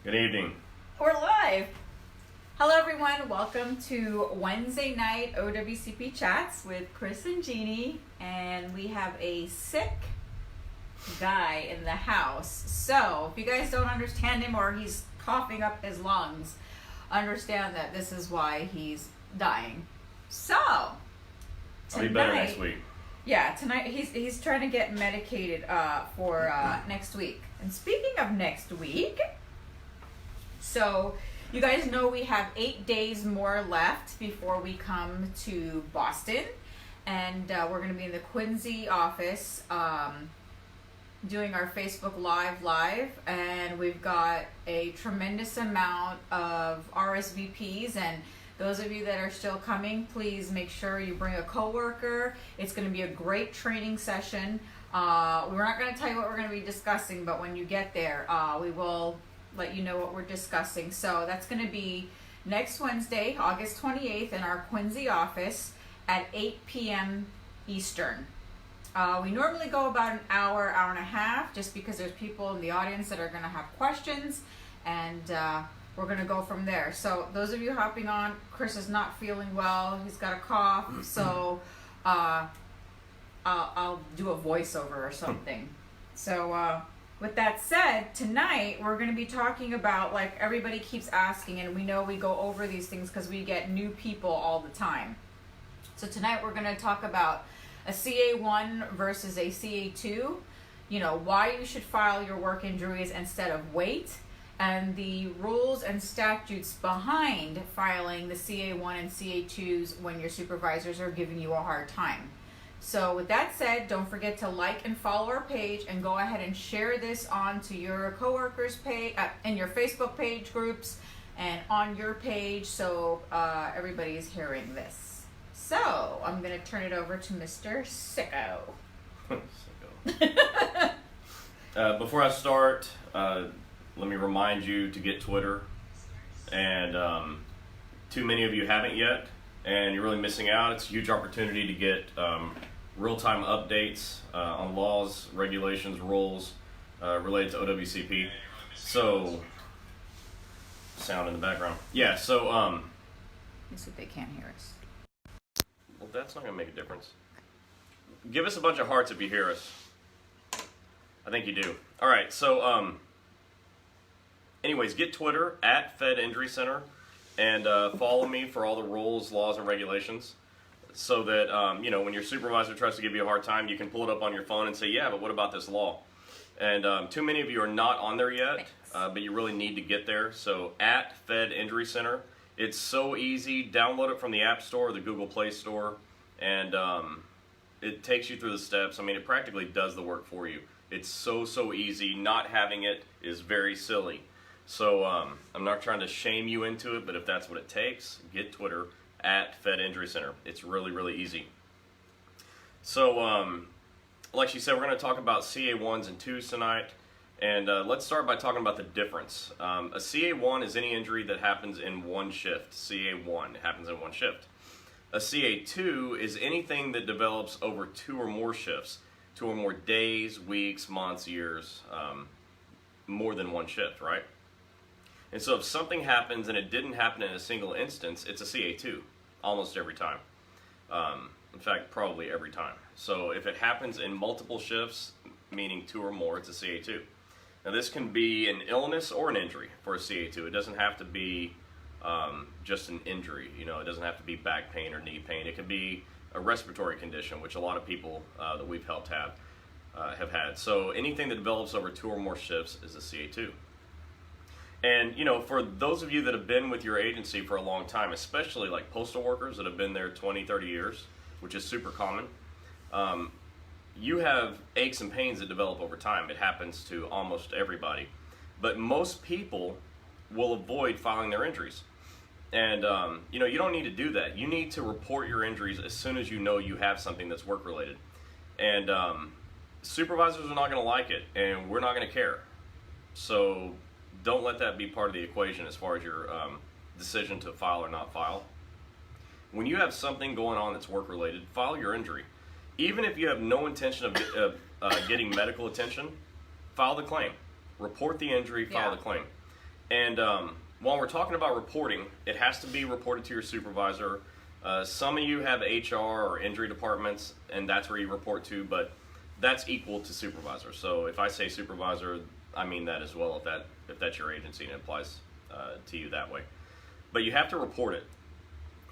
Good evening. We're live. Hello everyone, welcome to Wednesday night OWCP Chats with Chris and Gini, and we have a sick guy in the house. So if you guys don't understand him or he's coughing up his lungs, understand that this is why he's dying. So I'll be better next week. Yeah, tonight he's trying to get medicated for next week. And speaking of next week, so you guys know we have 8 days more left before we come to Boston, and we're going to be in the Quincy office doing our Facebook Live, and we've got a tremendous amount of RSVPs, and those of you that are still coming, please make sure you bring a coworker. It's going to be a great training session. We're not going to tell you what we're going to be discussing, but when you get there, we will let you know what we're discussing. So that's going to be next Wednesday, August 28th, in our Quincy office at 8 p.m. Eastern. We normally go about an hour and a half, just because there's people in the audience that are going to have questions, and we're going to go from there. So those of you hopping on, Chris is not feeling well. He's got a cough, so I'll do a voiceover or something. So with that said, tonight we're going to be talking about, like everybody keeps asking, and we know we go over these things because we get new people all the time. So tonight we're going to talk about a CA1 versus a CA2, you know, why you should file your work injuries instead of wait, and the rules and statutes behind filing the CA1 and CA2s when your supervisors are giving you a hard time. So with that said, don't forget to like and follow our page, and go ahead and share this on to your coworkers' page, in your Facebook page groups, and on your page, so everybody's hearing this. So I'm going to turn it over to Mr. Sicko. Sicko. Before I start, let me remind you to get Twitter, and too many of you haven't yet, and you're really missing out. It's a huge opportunity to get real-time updates on laws, regulations, rules related to OWCP. So, sound in the background. Yeah, so Let me see if they can't hear us. Well, that's not going to make a difference. Give us a bunch of hearts if you hear us. I think you do. All right, so anyways, get Twitter at Fed Injury Center, and follow me for all the rules, laws, and regulations, so that you know, when your supervisor tries to give you a hard time, you can pull it up on your phone and say, yeah, but what about this law? And too many of you are not on there yet, but you really need to get there. So at Fed Injury Center, it's so easy. Download it from the App Store or the Google Play Store, and it takes you through the steps. I mean, it practically does the work for you. It's so easy. Not having it is very silly. So I'm not trying to shame you into it, but if that's what it takes, get Twitter at Fed Injury Center. It's really easy. So like she said, we're going to talk about CA1s and 2s tonight, and let's start by talking about the difference. A CA1 is any injury that happens in one shift. CA1 happens in one shift. A CA2 is anything that develops over 2 or more shifts, 2 or more days, weeks, months, years, more than one shift, right? And so if something happens and it didn't happen in a single instance, it's a CA2 almost every time. In fact, probably every time. So if it happens in multiple shifts, meaning 2 or more, it's a CA2. Now this can be an illness or an injury for a CA2. It doesn't have to be just an injury. You know, it doesn't have to be back pain or knee pain. It could be a respiratory condition, which a lot of people that we've helped have had. So anything that develops over 2 or more shifts is a CA2. And, you know, for those of you that have been with your agency for a long time, especially like postal workers that have been there 20, 30 years, which is super common, you have aches and pains that develop over time. It happens to almost everybody. But most people will avoid filing their injuries. And, you know, you don't need to do that. You need to report your injuries as soon as you know you have something that's work-related. And supervisors are not going to like it, and we're not going to care. So don't let that be part of the equation as far as your decision to file or not file. When you have something going on that's work-related, file your injury. Even if you have no intention of getting medical attention, file the claim. Report the injury, file the claim. And while we're talking about reporting, it has to be reported to your supervisor. Some of you have HR or injury departments, and that's where you report to, but that's equal to supervisor. So if I say supervisor, I mean that as well, if that's your agency and it applies to you that way. But you have to report it,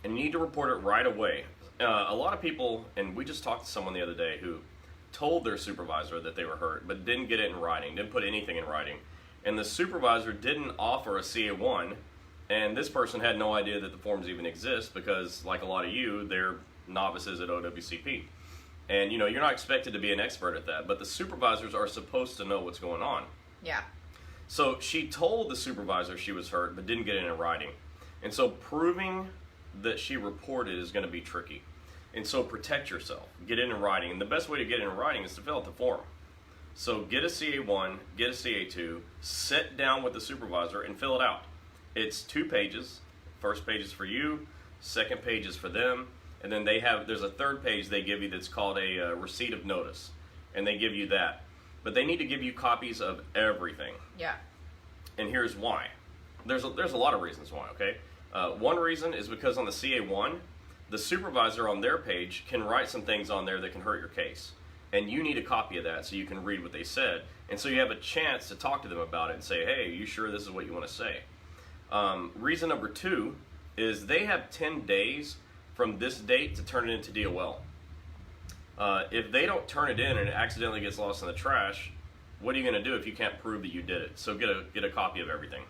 and you need to report it right away. A lot of people, and we just talked to someone the other day who told their supervisor that they were hurt, but didn't get it in writing, didn't put anything in writing. And the supervisor didn't offer a CA1, and this person had no idea that the forms even exist because, like a lot of you, they're novices at OWCP. And, you know, you're not expected to be an expert at that, but the supervisors are supposed to know what's going on. Yeah. So she told the supervisor she was hurt, but didn't get it in writing. And so proving that she reported is going to be tricky. And so protect yourself. Get it in writing. And the best way to get it in writing is to fill out the form. So get a CA1, get a CA2, sit down with the supervisor and fill it out. It's 2 pages. First page is for you, second page is for them, and then there's a third page they give you that's called a receipt of notice, and they give you that. But they need to give you copies of everything. Yeah. And here's why. There's a lot of reasons why, okay? One reason is because on the CA1, the supervisor on their page can write some things on there that can hurt your case. And you need a copy of that so you can read what they said. And so you have a chance to talk to them about it and say, hey, are you sure this is what you want to say? Reason number 2 is they have 10 days from this date to turn it into DOL. If they don't turn it in and it accidentally gets lost in the trash, what are you going to do if you can't prove that you did it? So get a copy of everything.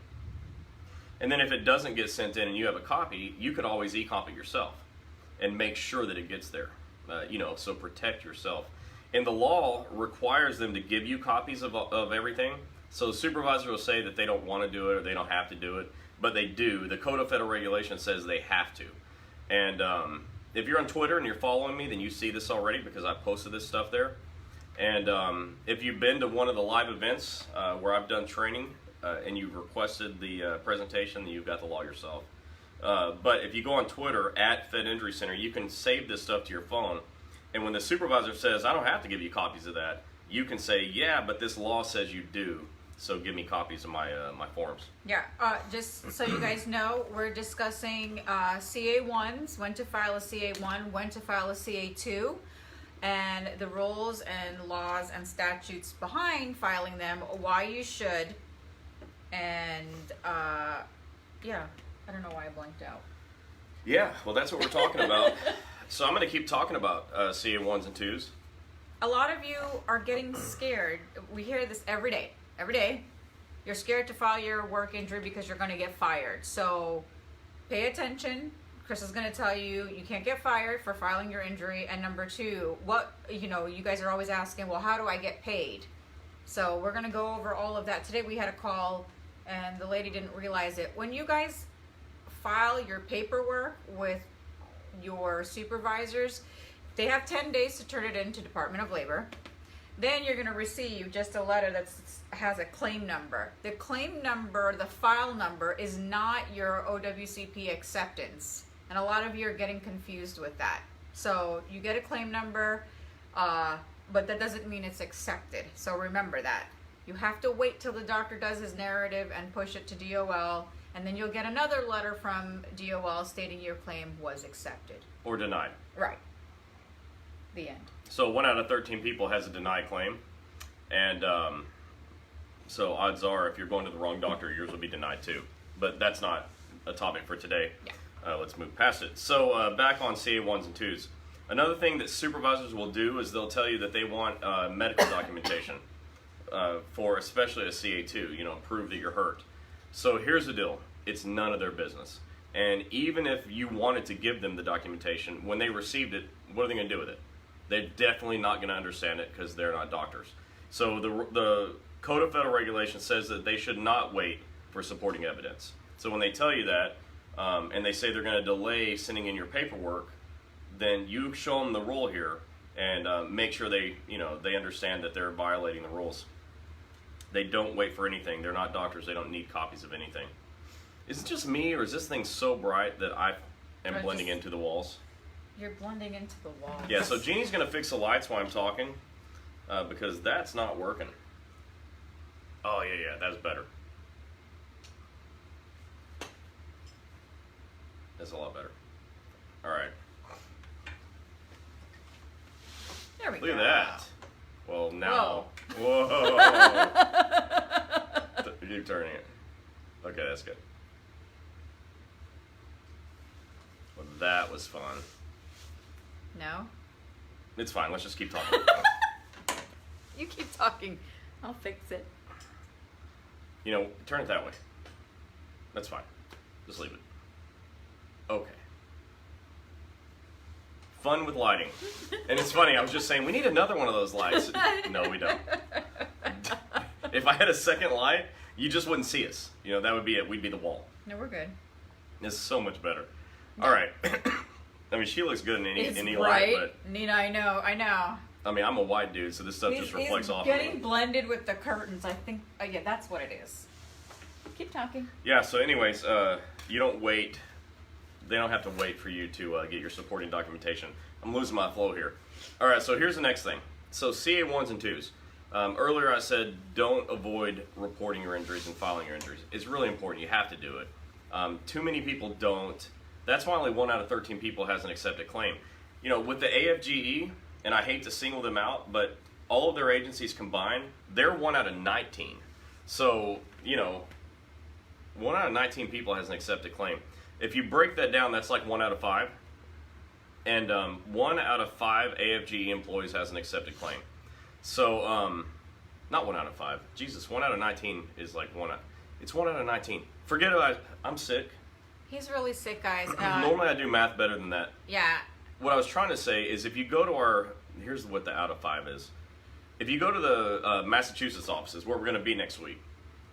And then if it doesn't get sent in and you have a copy, you could always e-comp it yourself and make sure that it gets there. So protect yourself. And the law requires them to give you copies of everything. So the supervisor will say that they don't want to do it or they don't have to do it, but they do. The Code of Federal Regulations says they have to. And if you're on Twitter and you're following me, then you see this already because I posted this stuff there. And if you've been to one of the live events where I've done training and you've requested the presentation, then you've got the law yourself. But if you go on Twitter at Fed Injury Center, you can save this stuff to your phone. And when the supervisor says, I don't have to give you copies of that, you can say, yeah, but this law says you do. So give me copies of my forms. Yeah, just so you guys know, we're discussing CA1s, when to file a CA1, when to file a CA2, and the rules and laws and statutes behind filing them, why you should, and yeah, I don't know why I blanked out. Yeah, well, that's what we're talking about. So I'm going to keep talking about CA1s and 2s. A lot of you are getting scared. We hear this every day. Every day, you're scared to file your work injury because you're going to get fired. So pay attention. Chris is going to tell you you can't get fired for filing your injury. And number 2, you guys are always asking, well, how do I get paid? So we're going to go over all of that. Today we had a call and the lady didn't realize it. When you guys file your paperwork with your supervisors, they have 10 days to turn it into Department of Labor. Then you're going to receive just a letter that has a claim number. The claim number, the file number, is not your OWCP acceptance. And a lot of you are getting confused with that. So you get a claim number, but that doesn't mean it's accepted. So remember that. You have to wait till the doctor does his narrative and push it to DOL. And then you'll get another letter from DOL stating your claim was accepted. Or denied. Right. The end. So 1 out of 13 people has a denied claim, and so odds are if you're going to the wrong doctor, yours will be denied too. But that's not a topic for today. Yeah. Let's move past it. So back on CA1s and 2s. Another thing that supervisors will do is they'll tell you that they want medical documentation for especially a CA2, prove that you're hurt. So here's the deal. It's none of their business. And even if you wanted to give them the documentation, when they received it, what are they going to do with it? They're definitely not going to understand it because they're not doctors. So the Code of Federal Regulations says that they should not wait for supporting evidence. So when they tell you that, and they say they're going to delay sending in your paperwork, then you show them the rule here and make sure they understand that they're violating the rules. They don't wait for anything. They're not doctors. They don't need copies of anything. Is it just me, or is this thing so bright that I am blending into the walls? You're blending into the walls. Yeah, so Jeannie's going to fix the lights while I'm talking because that's not working. Oh, yeah, that's better. That's a lot better. All right. There we go. Look at that. Well, now. Whoa. Whoa. Keep turning it. Okay, that's good. Well, that was fun. No? It's fine. Let's just keep talking. You keep talking. I'll fix it. You know, turn it that way. That's fine. Just leave it. Okay. Fun with lighting. And it's funny, I was just saying, we need another one of those lights. No, we don't. If I had a second light, you just wouldn't see us. You know, that would be it. We'd be the wall. No, we're good. It's so much better. All right. I mean, she looks good in any It's light, bright. but Nina, I know. I mean, I'm a white dude, so this stuff just reflects off of getting me. blended with the curtains. I think, yeah, that's what it is. Keep talking. Yeah, so anyways, you don't wait. They don't have to wait for you to get your supporting documentation. I'm losing my flow here. All right, so here's the next thing. So CA1s and 2s. Earlier I said don't avoid reporting your injuries and filing your injuries. It's really important. You have to do it. Too many people don't. That's why only 1 out of 13 people has an accepted claim. You know, with the AFGE, and I hate to single them out, but all of their agencies combined, they're 1 out of 19. So, you know, 1 out of 19 people has an accepted claim. If you break that down, that's like 1 out of 5. And 1 out of 5 AFGE employees has an accepted claim. So, not 1 out of 5. Jesus, 1 out of 19 is like it's 1 out of 19. Forget it, I'm sick. He's really sick, guys. Normally I do math better than that. Yeah. What I was trying to say is if you go to here's what the out of 5 is. If you go to the Massachusetts offices, where we're going to be next week,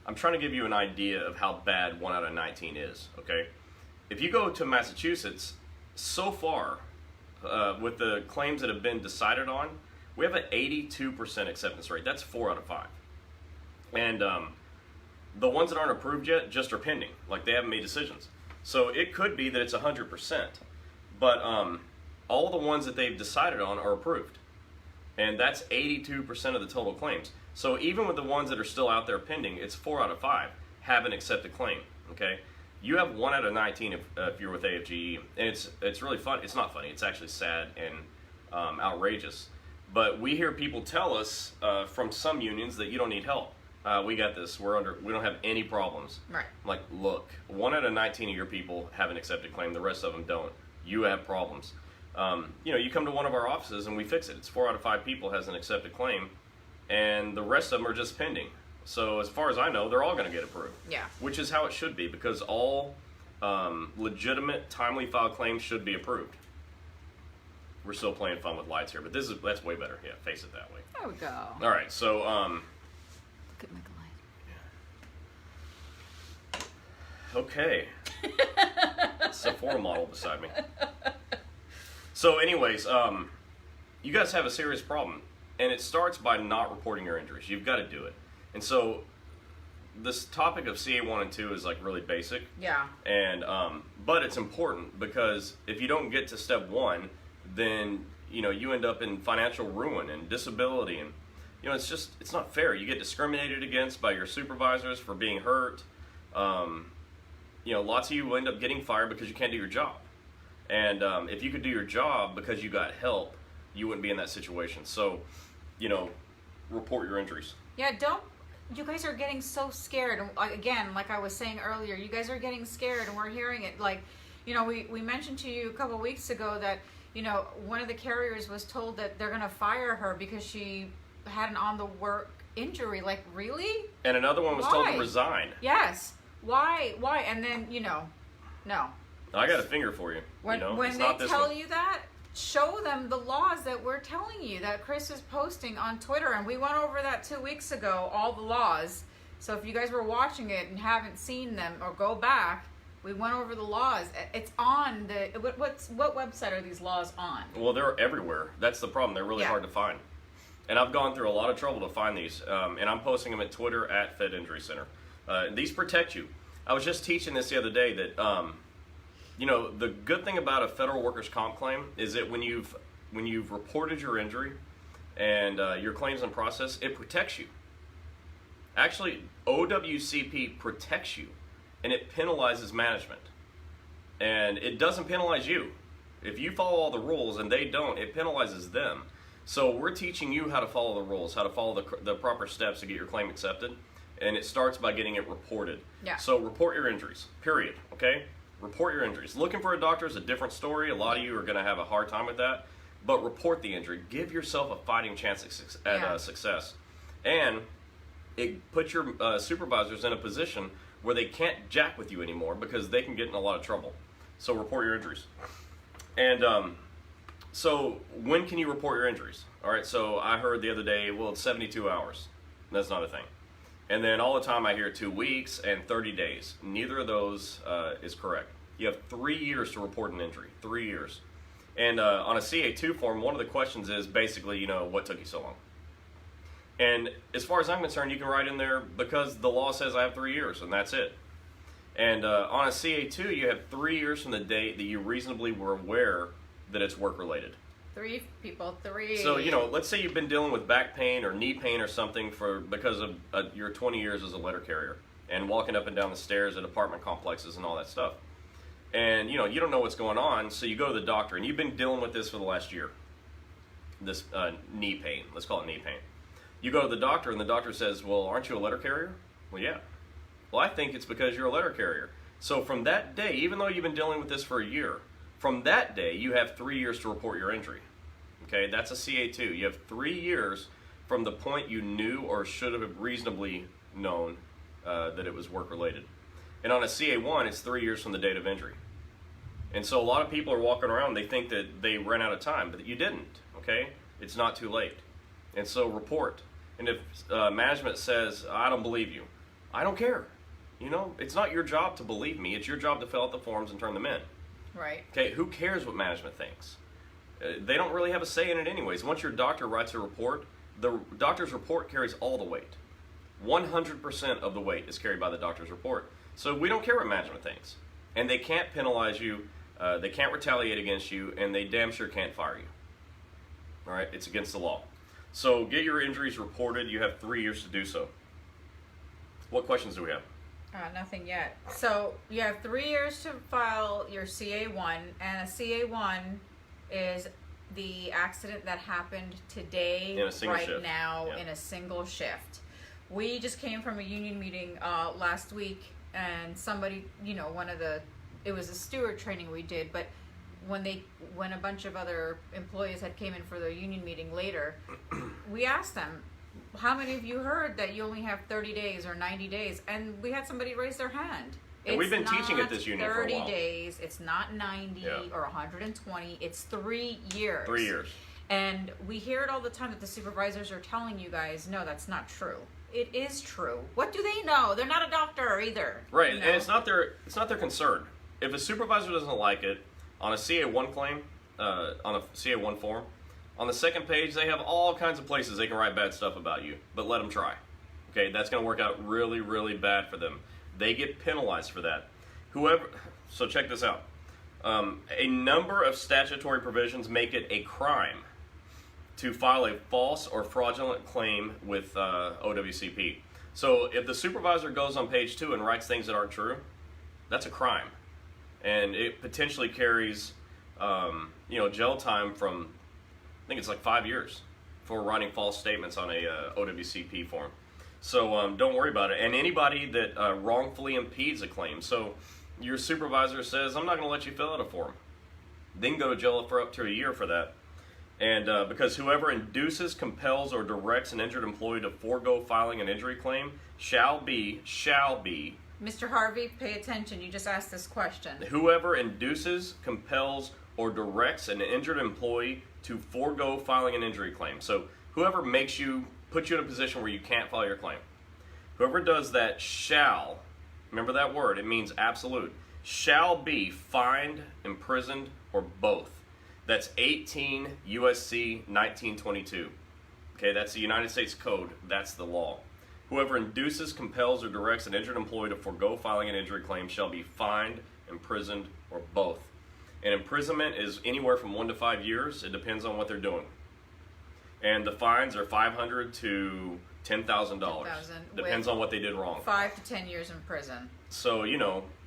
I'm trying to give you an idea of how bad 1 out of 19 is, okay? If you go to Massachusetts, so far, with the claims that have been decided on, we have an 82% acceptance rate. That's 4 out of 5. And the ones that aren't approved yet just are pending. Like, they haven't made decisions. So it could be that it's 100%. But all the ones that they've decided on are approved. And that's 82% of the total claims. So even with the ones that are still out there pending, it's 4 out of 5 have an accepted claim, okay? You have 1 out of 19 if you're with AFGE, and it's really fun. It's not funny. It's actually sad and outrageous. But we hear people tell us from some unions that you don't need help. We got this. We don't have any problems. Right. Like, look, 1 out of 19 of your people have an accepted claim. The rest of them don't. You have problems. You know, you come to one of our offices and we fix it. It's 4 out of 5 people has an accepted claim, and the rest of them are just pending. So as far as I know, they're all going to get approved. Yeah. Which is how it should be, because all legitimate, timely filed claims should be approved. We're still playing fun with lights here, but that's way better. Yeah, face it that way. There we go. All right, so Could make a light. Okay. It's a Sephora model beside me. So anyways, you guys have a serious problem, and it starts by not reporting your injuries. You've got to do it. And so this topic of CA1 and 2 is like really basic. Yeah. And but it's important, because if you don't get to step 1, then you know you end up in financial ruin and disability, and you know it's not fair. You get discriminated against by your supervisors for being hurt. You know, lots of you will end up getting fired because you can't do your job. And if you could do your job because you got help, you wouldn't be in that situation. So, you know, report your injuries. Yeah, you guys are getting so scared. Again, like I was saying earlier, you guys are getting scared, and we're hearing it. Like, you know, we mentioned to you a couple of weeks ago that, you know, one of the carriers was told that they're going to fire her because she had an on-the-work injury. Like, really? And another one was told to resign. Yes. Why? And then, you know, no. I got a finger for you. When they tell you that, show them the laws that we're telling you, that Chris is posting on Twitter. And we went over that 2 weeks ago, all the laws. So if you guys were watching it and haven't seen them, or go back, we went over the laws. It's on the, what website are these laws on? Well, they're everywhere. That's the problem. They're really hard to find. And I've gone through a lot of trouble to find these. And I'm posting them at Twitter at Fed Injury Center. These protect you. I was just teaching this the other day that, you know, the good thing about a federal workers' comp claim is that when you've reported your injury and your claim's in process, it protects you. Actually, OWCP protects you, and it penalizes management. And it doesn't penalize you. If you follow all the rules and they don't, it penalizes them. So we're teaching you how to follow the rules, how to follow the proper steps to get your claim accepted. And it starts by getting it reported. Yeah. So report your injuries, period, okay? Report your injuries. Looking for a doctor is a different story. A lot of you are going to have a hard time with that. But report the injury. Give yourself a fighting chance at success. And it puts your supervisors in a position where they can't jack with you anymore because they can get in a lot of trouble. So report your injuries. And so when can you report your injuries? All right, so I heard the other day, well, it's 72 hours. That's not a thing. And then all the time I hear 2 weeks and 30 days. Neither of those is correct. You have 3 years to report an injury, 3 years. And on a CA2 form, one of the questions is basically, what took you so long? And as far as I'm concerned, you can write in there because the law says I have 3 years, and that's it. And on a CA2, you have 3 years from the date that you reasonably were aware that it's work-related. 3 people, 3. So, let's say you've been dealing with back pain or knee pain or something because of your 20 years as a letter carrier and walking up and down the stairs at apartment complexes and all that stuff. And, you don't know what's going on, so you go to the doctor, and you've been dealing with this for the last year, this knee pain. Let's call it knee pain. You go to the doctor, and the doctor says, well, aren't you a letter carrier? Well, yeah. Well, I think it's because you're a letter carrier. So from that day, even though you've been dealing with this for a year, from that day, you have 3 years to report your injury. Okay, that's a CA2. You have 3 years from the point you knew or should have reasonably known that it was work-related. And on a CA1, it's 3 years from the date of injury. And so a lot of people are walking around, they think that they ran out of time, but you didn't, okay? It's not too late. And so report. And if management says, I don't believe you, I don't care. It's not your job to believe me. It's your job to fill out the forms and turn them in. Right. Okay, who cares what management thinks? They don't really have a say in it anyways. Once your doctor writes a report, the doctor's report carries all the weight. 100% of the weight is carried by the doctor's report. So we don't care what management thinks. And they can't penalize you, they can't retaliate against you, and they damn sure can't fire you. All right, it's against the law. So get your injuries reported. You have 3 years to do so. What questions do we have? Nothing yet. So you have 3 years to file your CA1, and a CA1 is the accident that happened today, right shift. now, Yeah. in a single shift. We just came from a union meeting last week, and somebody, it was a steward training we did, but when a bunch of other employees had came in for the union meeting later, we asked them, how many of you heard that you only have 30 days or 90 days? And we had somebody raise their hand. And we've been teaching at this union for a while. 30 days, it's not 90 or 120, it's 3 years. 3 years. And we hear it all the time that the supervisors are telling you guys, no, that's not true. It is true. What do they know? They're not a doctor either. Right, and it's not their concern. If a supervisor doesn't like it, on a CA1 claim, on a CA1 form, on the second page, they have all kinds of places they can write bad stuff about you, but let them try. Okay, that's going to work out really, really bad for them. They get penalized for that. So check this out. A number of statutory provisions make it a crime to file a false or fraudulent claim with OWCP. So if the supervisor goes on page 2 and writes things that aren't true, that's a crime. And it potentially carries jail time from, I think it's like 5 years for writing false statements on a OWCP form. So don't worry about it. And anybody that wrongfully impedes a claim, so your supervisor says, I'm not going to let you fill out a form, they can go to jail for up to a year for that. And because whoever induces, compels, or directs an injured employee to forego filing an injury claim shall be. Mr. Harvey, pay attention. You just asked this question. Whoever induces, compels, or directs an injured employee to forego filing an injury claim. So whoever puts you in a position where you can't file your claim. Whoever does that shall, remember that word, it means absolute, shall be fined, imprisoned, or both. That's 18 USC 1922. Okay, that's the United States Code. That's the law. Whoever induces, compels, or directs an injured employee to forego filing an injury claim shall be fined, imprisoned, or both. And imprisonment is anywhere from 1 to 5 years. It depends on what they're doing. And the fines are $500 to $10,000. Depends on what they did wrong. 5 to 10 years in prison. So,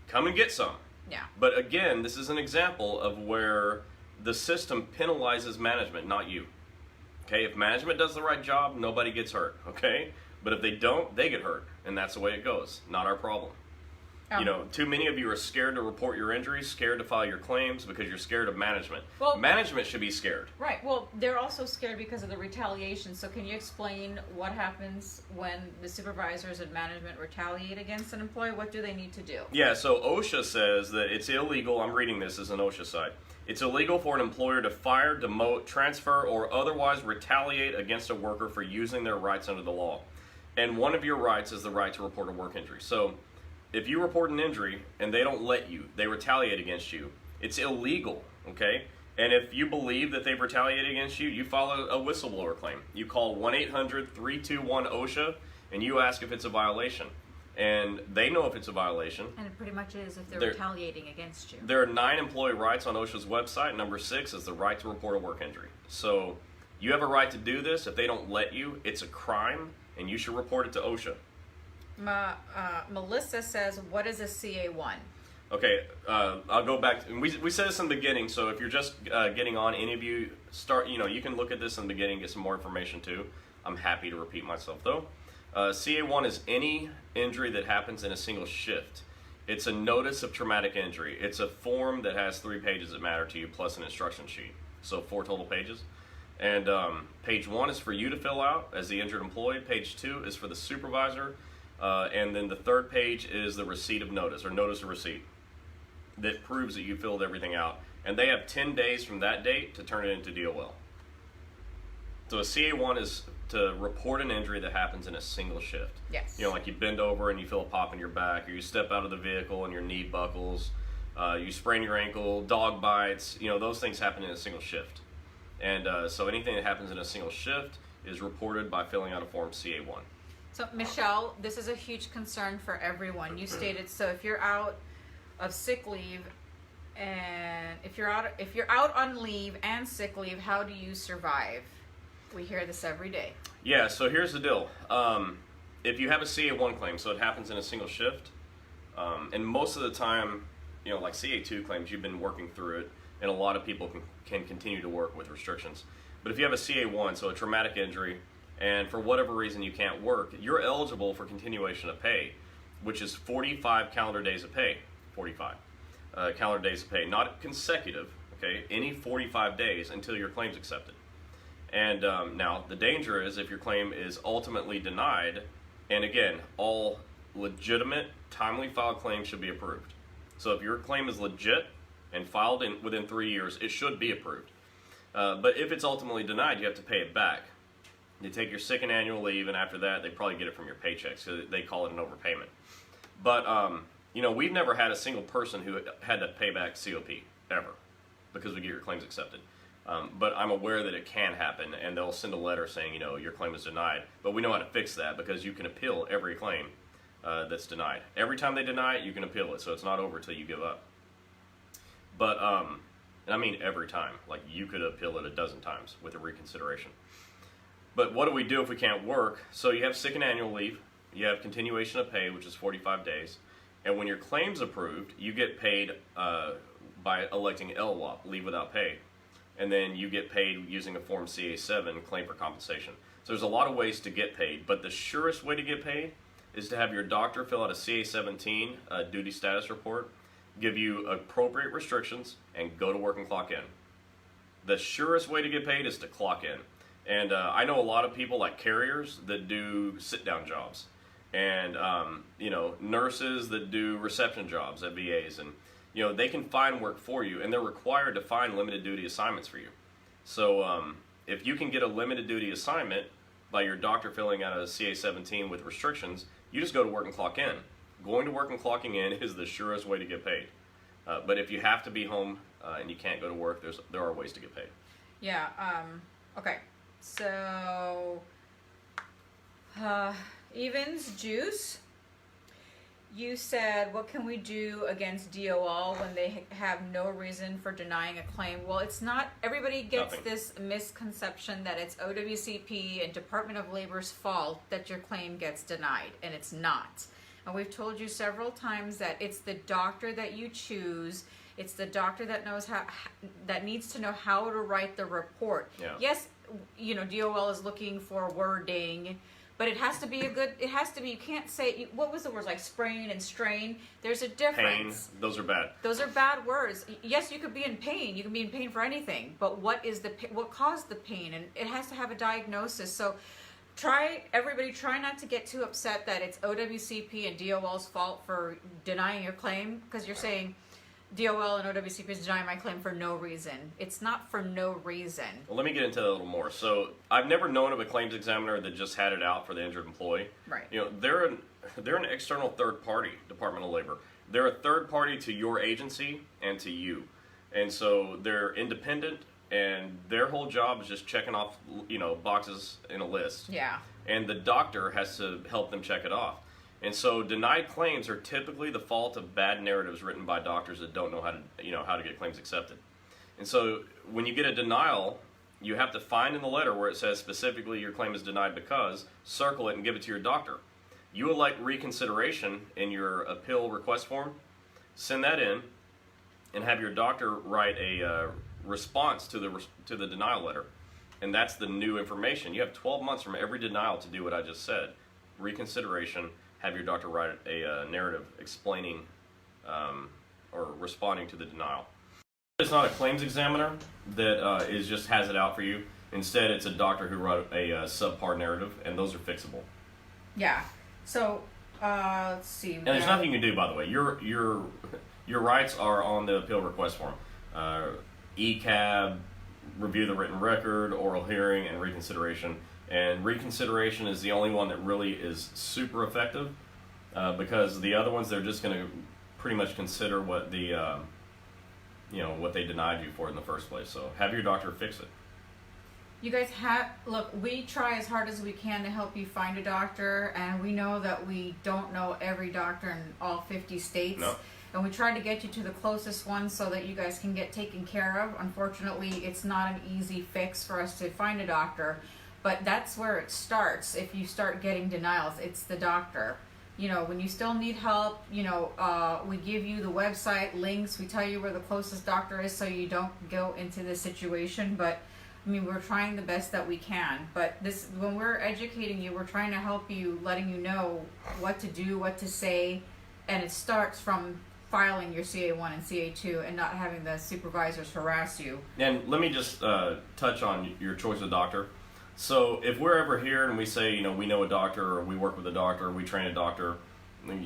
come and get some. Yeah. But again, this is an example of where the system penalizes management, not you. Okay, if management does the right job, nobody gets hurt, okay? But if they don't, they get hurt, and that's the way it goes. Not our problem. You know, too many of you are scared to report your injuries, scared to file your claims because you're scared of management. Well, management should be scared. Right. Well, they're also scared because of the retaliation. So can you explain what happens when the supervisors and management retaliate against an employee? What do they need to do? Yeah, so OSHA says that it's illegal. I'm reading this as an OSHA site. It's illegal for an employer to fire, demote, transfer, or otherwise retaliate against a worker for using their rights under the law. And one of your rights is the right to report a work injury. So if you report an injury and they don't let you, they retaliate against you, it's illegal, okay? And if you believe that they've retaliated against you, you file a whistleblower claim. You call 1-800-321-OSHA and you ask if it's a violation. And they know if it's a violation. And it pretty much is if they're retaliating against you. There are 9 employee rights on OSHA's website. Number 6 is the right to report a work injury. So you have a right to do this. If they don't let you, it's a crime and you should report it to OSHA. Melissa says, what is a CA1? Okay, I'll go back. We said this in the beginning, so if you're just getting on, any of you start, you can look at this in the beginning, get some more information too. I'm happy to repeat myself though. CA1 is any injury that happens in a single shift. It's a notice of traumatic injury. It's a form that has 3 pages that matter to you plus an instruction sheet. So 4 total pages. And page 1 is for you to fill out as the injured employee. Page 2 is for the supervisor. And then the 3rd page is the receipt of notice, or notice of receipt, that proves that you filled everything out. And they have 10 days from that date to turn it into DOL. So a CA1 is to report an injury that happens in a single shift. Yes. Like you bend over and you feel a pop in your back, or you step out of the vehicle and your knee buckles, you sprain your ankle, dog bites, those things happen in a single shift. And so anything that happens in a single shift is reported by filling out a form CA1. So Michelle, this is a huge concern for everyone. You stated, so if you're out of sick leave, and if you're out on leave and sick leave, how do you survive? We hear this every day. Yeah, so here's the deal. If you have a CA1 claim, so it happens in a single shift, and most of the time, like CA2 claims, you've been working through it, and a lot of people can continue to work with restrictions. But if you have a CA1, so a traumatic injury, and for whatever reason you can't work, you're eligible for continuation of pay, which is 45 calendar days of pay. 45 calendar days of pay, not consecutive, okay? Any 45 days until your claim's accepted. And now the danger is if your claim is ultimately denied, and again, all legitimate, timely filed claims should be approved. So if your claim is legit and filed within 3 years, it should be approved. But if it's ultimately denied, you have to pay it back. You take your sick and annual leave, and after that, they probably get it from your paycheck, so they call it an overpayment. But, we've never had a single person who had to pay back COP, ever, because we get your claims accepted. But I'm aware that it can happen, and they'll send a letter saying, your claim is denied. But we know how to fix that, because you can appeal every claim that's denied. Every time they deny it, you can appeal it, so it's not over till you give up. But, and I mean every time. Like, you could appeal it a dozen times with a reconsideration. But what do we do if we can't work? So you have sick and annual leave, you have continuation of pay, which is 45 days, and when your claim's approved, you get paid by electing LWOP, leave without pay, and then you get paid using a Form CA7, claim for compensation. So there's a lot of ways to get paid, but the surest way to get paid is to have your doctor fill out a CA17 duty status report, give you appropriate restrictions, and go to work and clock in. The surest way to get paid is to clock in. And I know a lot of people like carriers that do sit-down jobs, and nurses that do reception jobs at VAs, and they can find work for you, and they're required to find limited duty assignments for you. So if you can get a limited duty assignment by your doctor filling out a CA17 with restrictions, you just go to work and clock in. Going to work and clocking in is the surest way to get paid. But if you have to be home and you can't go to work, there are ways to get paid. Yeah. Okay. So, Evans Juice, you said, what can we do against DOL when they have no reason for denying a claim? Well, it's not, everybody gets Nothing. This misconception that it's OWCP and Department of Labor's fault that your claim gets denied, and it's not. And we've told you several times that it's the doctor that you choose. It's the doctor that knows that needs to know how to write the report. Yeah. Yes, DOL is looking for wording, but it has to be you can't say, what was the words, like sprain and strain? There's a difference. Pain, those are bad. Those are bad words. Yes, you could be in pain. You can be in pain for anything, but what caused the pain? And it has to have a diagnosis. So everybody try not to get too upset that it's OWCP and DOL's fault for denying your claim, because you're saying DOL and OWCP is denying my claim for no reason. It's not for no reason. Well, let me get into that a little more. So I've never known of a claims examiner that just had it out for the injured employee. Right. They're an external third party, Department of Labor. They're a third party to your agency and to you. And so they're independent, and their whole job is just checking off, boxes in a list. Yeah. And the doctor has to help them check it off. And so denied claims are typically the fault of bad narratives written by doctors that don't know how to get claims accepted. And so when you get a denial, you have to find in the letter where it says specifically your claim is denied because, circle it and give it to your doctor. You elect reconsideration in your appeal request form, send that in, and have your doctor write a response to the denial letter. And that's the new information. You have 12 months from every denial to do what I just said. Reconsideration, have your doctor write a narrative explaining or responding to the denial. It's not a claims examiner that just has it out for you. Instead, it's a doctor who wrote a subpar narrative, and those are fixable. Yeah. So let's see. And there's nothing you can do, by the way. Your rights are on the appeal request form. ECAB, review the written record, oral hearing, and reconsideration. And reconsideration is the only one that really is super effective because the other ones, they're just going to pretty much consider what what they denied you for in the first place. So have your doctor fix it. You guys we try as hard as we can to help you find a doctor, and we know that we don't know every doctor in all 50 states. No. And we try to get you to the closest one so that you guys can get taken care of. Unfortunately, it's not an easy fix for us to find a doctor, but that's where it starts. If you start getting denials, it's the doctor. When you still need help, we give you the website links. We tell you where the closest doctor is so you don't go into this situation. But we're trying the best that we can. But when we're educating you, we're trying to help you, letting you know what to do, what to say, and it starts from filing your CA1 and CA2 and not having the supervisors harass you. And let me just touch on your choice of doctor. So if we're ever here and we say, we know a doctor, or we work with a doctor, or we train a doctor,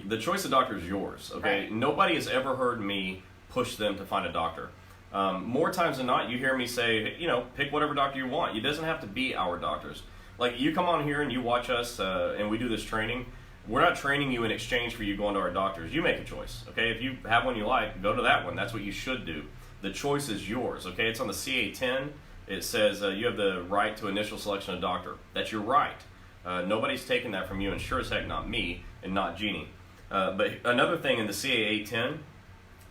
the choice of doctor is yours, okay? Right. Nobody has ever heard me push them to find a doctor. More times than not, you hear me say, pick whatever doctor you want. It doesn't have to be our doctors. Like, you come on here and you watch us and we do this training. We're not training you in exchange for you going to our doctors. You make a choice, okay? If you have one you like, go to that one. That's what you should do. The choice is yours, okay? It's on the CA10. It says you have the right to initial selection of doctor. That's your right. Nobody's taking that from you, and sure as heck not me and not Gini. But another thing in the CA810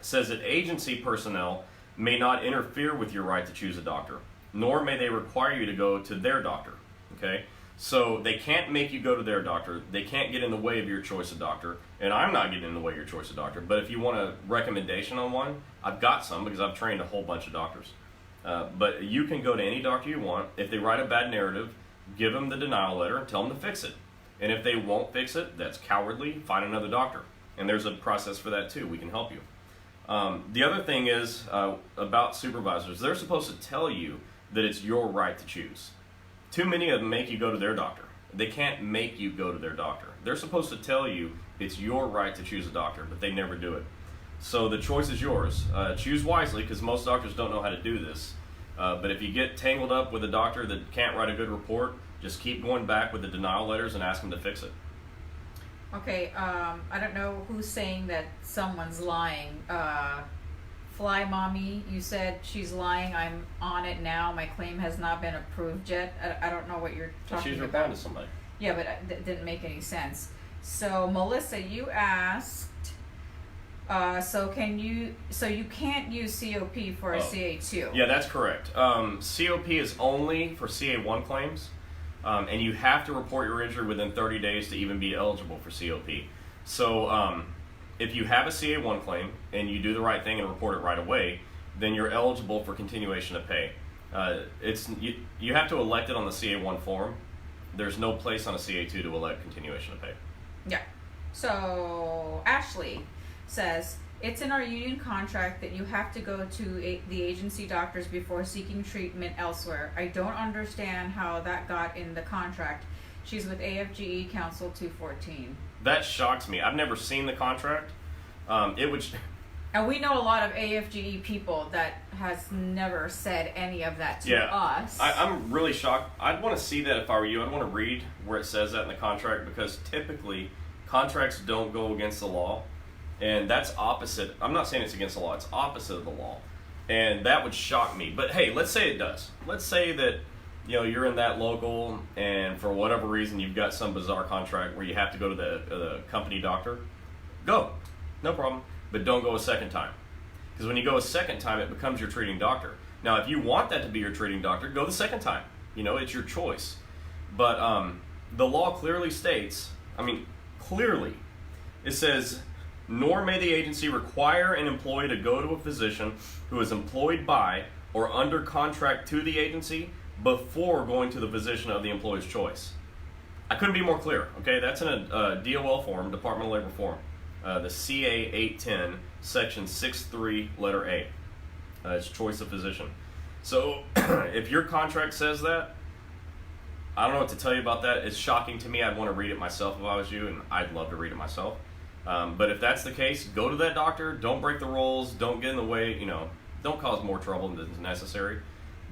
says that agency personnel may not interfere with your right to choose a doctor, nor may they require you to go to their doctor, okay? So they can't make you go to their doctor. They can't get in the way of your choice of doctor, and I'm not getting in the way of your choice of doctor. But if you want a recommendation on one, I've got some because I've trained a whole bunch of doctors. But you can go to any doctor you want. If they write a bad narrative, give them the denial letter and tell them to fix it. And if they won't fix it, that's cowardly. Find another doctor. And there's a process for that too. We can help you. The other thing is about supervisors. They're supposed to tell you that it's your right to choose. Too many of them make you go to their doctor. They can't make you go to their doctor. They're supposed to tell you it's your right to choose a doctor, but they never do it. So the choice is yours. Choose wisely, because most doctors don't know how to do this. But if you get tangled up with a doctor that can't write a good report, just keep going back with the denial letters and ask them to fix it. Okay, I don't know who's saying that someone's lying. Fly Mommy, you said she's lying. I'm on it now. My claim has not been approved yet. I don't know what you're talking She's about. replying to somebody. Yeah, but that didn't make any sense. So Melissa, you asked. So you can't use COP for a CA2? Yeah, that's correct. COP is only for CA1 claims, and you have to report your injury within 30 days to even be eligible for COP. So if you have a CA1 claim and you do the right thing and report it right away, then you're eligible for continuation of pay. You have to elect it on the CA1 form. There's no place on a CA2 to elect continuation of pay. Yeah. So Ashley says, it's in our union contract that you have to go to the agency doctors before seeking treatment elsewhere. I don't understand how that got in the contract. She's with AFGE Council 214. That shocks me. I've never seen the contract. And we know a lot of AFGE people that has never said any of that to us. I'm really shocked. I'd want to see that if I were you. I'd want to read where it says that in the contract, because typically contracts don't go against the law, and that's opposite. I'm not saying it's against the law. It's opposite of the law, and that would shock me. But hey, let's say it does. Let's say that you're in that local, and for whatever reason you've got some bizarre contract where you have to go to the company doctor. Go, no problem. But don't go a second time. Because when you go a second time, it becomes your treating doctor. Now, if you want that to be your treating doctor, go the second time. It's your choice. But the law clearly states, clearly, it says, nor may the agency require an employee to go to a physician who is employed by or under contract to the agency before going to the physician of the employee's choice. I couldn't be more clear, okay? That's in a DOL form, Department of Labor form. The CA 810, section 6.3, letter A. It's choice of physician. So if your contract says that, I don't know what to tell you about that. It's shocking to me. I'd want to read it myself if I was you, and I'd love to read it myself. But if that's the case, go to that doctor. Don't break the rules. Don't get in the way. Don't cause more trouble than is necessary.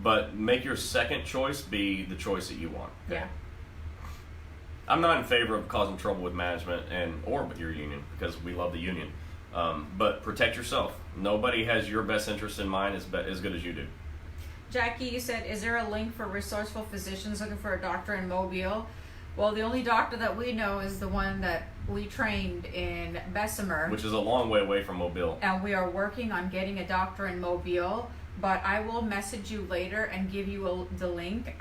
But make your second choice be the choice that you want. Okay? Yeah. I'm not in favor of causing trouble with management or with your union, because we love the union. But protect yourself. Nobody has your best interest in mind as good as you do. Jackie, you said, is there a link for resourceful physicians looking for a doctor in Mobile? Well, the only doctor that we know is the one that we trained in Bessemer. Which is a long way away from Mobile. And we are working on getting a doctor in Mobile. But I will message you later and give you the link.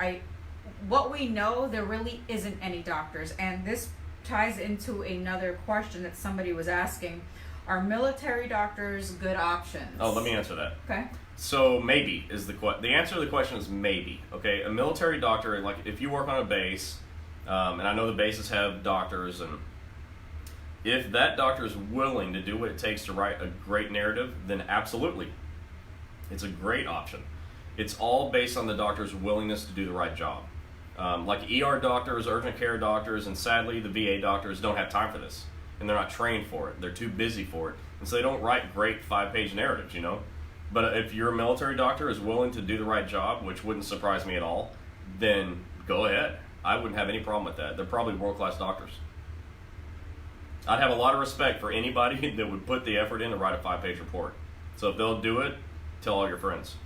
What we know, there really isn't any doctors. And this ties into another question that somebody was asking. Are military doctors good options? Oh, let me answer that. Okay. So maybe is the answer to the question is maybe. Okay, a military doctor, like if you work on a base, and I know the bases have doctors, and if that doctor is willing to do what it takes to write a great narrative, then absolutely, it's a great option. It's all based on the doctor's willingness to do the right job. Like ER doctors, urgent care doctors, and sadly the VA doctors don't have time for this, and they're not trained for it. They're too busy for it, and so they don't write great 5-page narratives, But if your military doctor is willing to do the right job, which wouldn't surprise me at all, then go ahead. I wouldn't have any problem with that. They're probably world-class doctors. I'd have a lot of respect for anybody that would put the effort in to write a 5-page report. So if they'll do it, tell all your friends.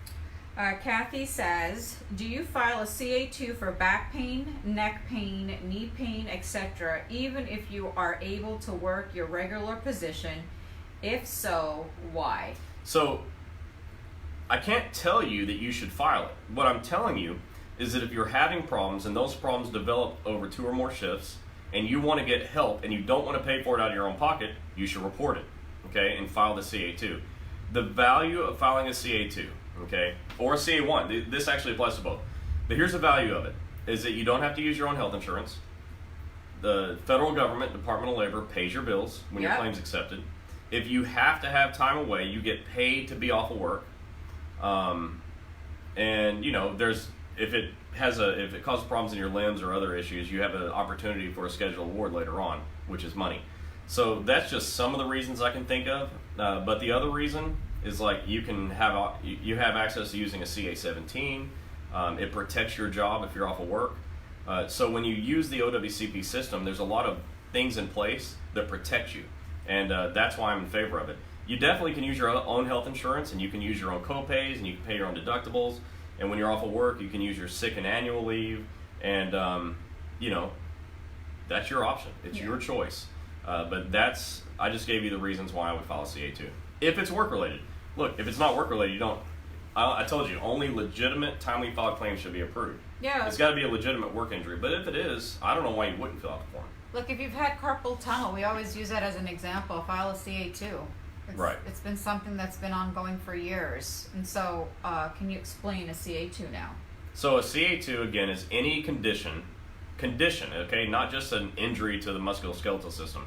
Kathy says, do you file a CA2 for back pain, neck pain, knee pain, etc., even if you are able to work your regular position? If so, why? So, I can't tell you that you should file it. What I'm telling you is that if you're having problems and those problems develop over 2 or more shifts and you want to get help and you don't want to pay for it out of your own pocket, you should report it, okay, and file the CA2. The value of filing a CA2, okay, or a CA1, this actually applies to both, but here's the value of it, is that you don't have to use your own health insurance. The federal government, Department of Labor, pays your bills when your claim's accepted. If you have to have time away, you get paid to be off of work. And if it causes problems in your limbs or other issues, you have an opportunity for a scheduled award later on, which is money. So that's just some of the reasons I can think of. But the other reason is you have access to using a CA-17. It protects your job if you're off of work. So when you use the OWCP system, there's a lot of things in place that protect you. And that's why I'm in favor of it. You definitely can use your own health insurance, and you can use your own co-pays, and you can pay your own deductibles. And when you're off of work, you can use your sick and annual leave. And, that's your option. It's your choice. But I just gave you the reasons why I would file a CA2. If it's work-related. Look, if it's not work-related, you don't. I told you, only legitimate, timely filed claims should be approved. Yeah. It's got to be a legitimate work injury. But if it is, I don't know why you wouldn't fill out the form. Look, if you've had carpal tunnel, we always use that as an example. File a CA2. Right. It's been something that's been ongoing for years. And so, can you explain a CA2 now? So a CA2, again, is any condition, okay, not just an injury to the musculoskeletal system,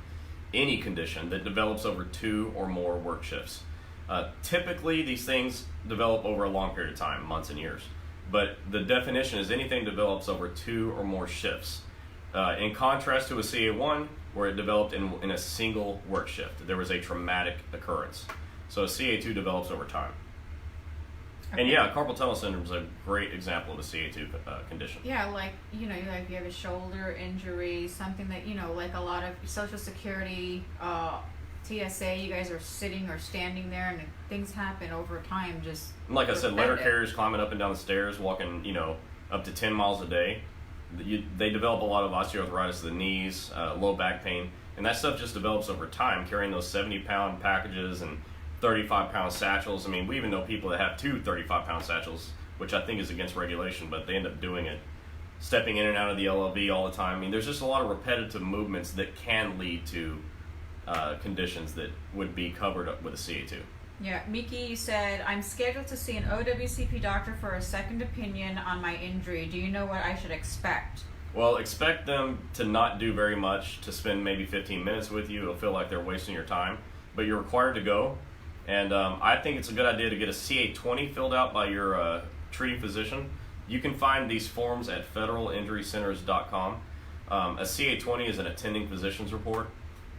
any condition that develops over 2 or more work shifts. Typically, these things develop over a long period of time, months and years. But the definition is anything develops over 2 or more shifts. In contrast to a CA1, where it developed in a single work shift. There was a traumatic occurrence. So a CA2 develops over time. Okay. And yeah, carpal tunnel syndrome is a great example of a CA2 condition. Yeah, like, like you have a shoulder injury, something that, like a lot of Social Security, TSA, you guys are sitting or standing there and things happen over time. Just like I said, letter carriers climbing up and down the stairs, walking, up to 10 miles a day. They develop a lot of osteoarthritis of the knees, low back pain, and that stuff just develops over time, carrying those 70-pound packages and 35-pound satchels. I mean, we even know people that have 2 35-pound satchels, which I think is against regulation, but they end up doing it, stepping in and out of the LLV all the time. I mean, there's just a lot of repetitive movements that can lead to conditions that would be covered up with a CA2. Yeah, Miki said, I'm scheduled to see an OWCP doctor for a second opinion on my injury. Do you know what I should expect? Well, expect them to not do very much, to spend maybe 15 minutes with you. It'll feel like they're wasting your time, but you're required to go. And I think it's a good idea to get a CA20 filled out by your treating physician. You can find these forms at federalinjurycenters.com. A CA20 is an attending physician's report,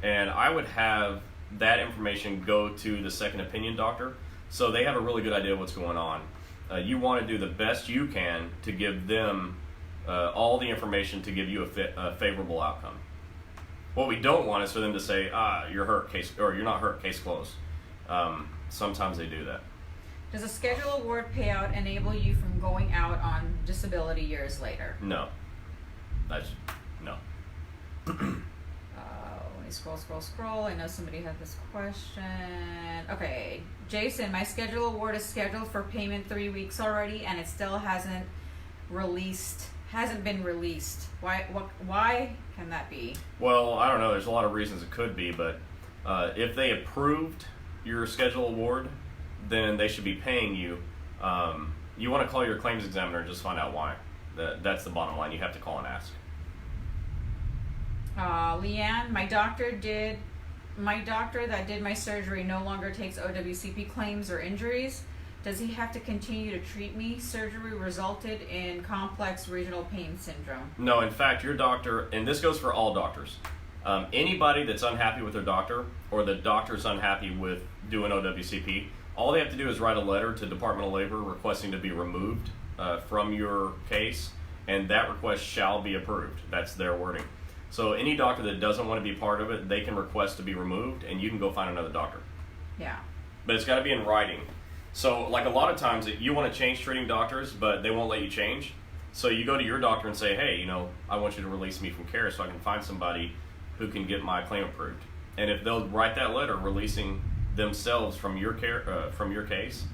and I would have that information go to the second opinion doctor, so they have a really good idea of what's going on. You want to do the best you can to give them all the information to give you a favorable outcome. What we don't want is for them to say, you're hurt, case, or you're not hurt, case closed. Sometimes they do that. Does a schedule award payout enable you from going out on disability years later? No. No. Scroll. I know somebody had this question. Okay, Jason, my schedule award is scheduled for payment 3 weeks already, and it still hasn't been released. Why can that be? Well, I don't know. There's a lot of reasons it could be, but if they approved your schedule award, then they should be paying you. You want to call your claims examiner and just find out why. That's the bottom line. You have to call and ask. Leanne, my doctor that did my surgery no longer takes OWCP claims or injuries. Does he have to continue to treat me? Surgery resulted in complex regional pain syndrome. No, in fact, your doctor, and this goes for all doctors, anybody that's unhappy with their doctor, or the doctor's unhappy with doing OWCP, all they have to do is write a letter to Department of Labor requesting to be removed from your case, and that request shall be approved. That's their wording. So any doctor that doesn't want to be part of it, they can request to be removed, and you can go find another doctor. Yeah. But it's got to be in writing. So like a lot of times you want to change treating doctors, but they won't let you change. So you go to your doctor and say, hey, I want you to release me from care so I can find somebody who can get my claim approved. And if they'll write that letter releasing themselves from your care, from your case,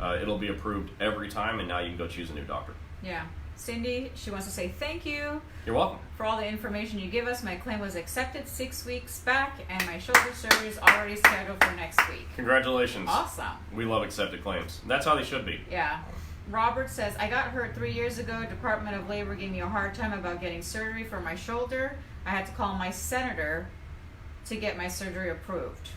it'll be approved every time, and now you can go choose a new doctor. Yeah. Cindy, she wants to say thank you. You're welcome. For all the information you give us. My claim was accepted 6 weeks back, and my shoulder surgery is already scheduled for next week. Congratulations. Awesome. We love accepted claims. That's how they should be. Yeah. Robert says, I got hurt 3 years ago. Department of Labor gave me a hard time about getting surgery for my shoulder. I had to call my senator to get my surgery approved.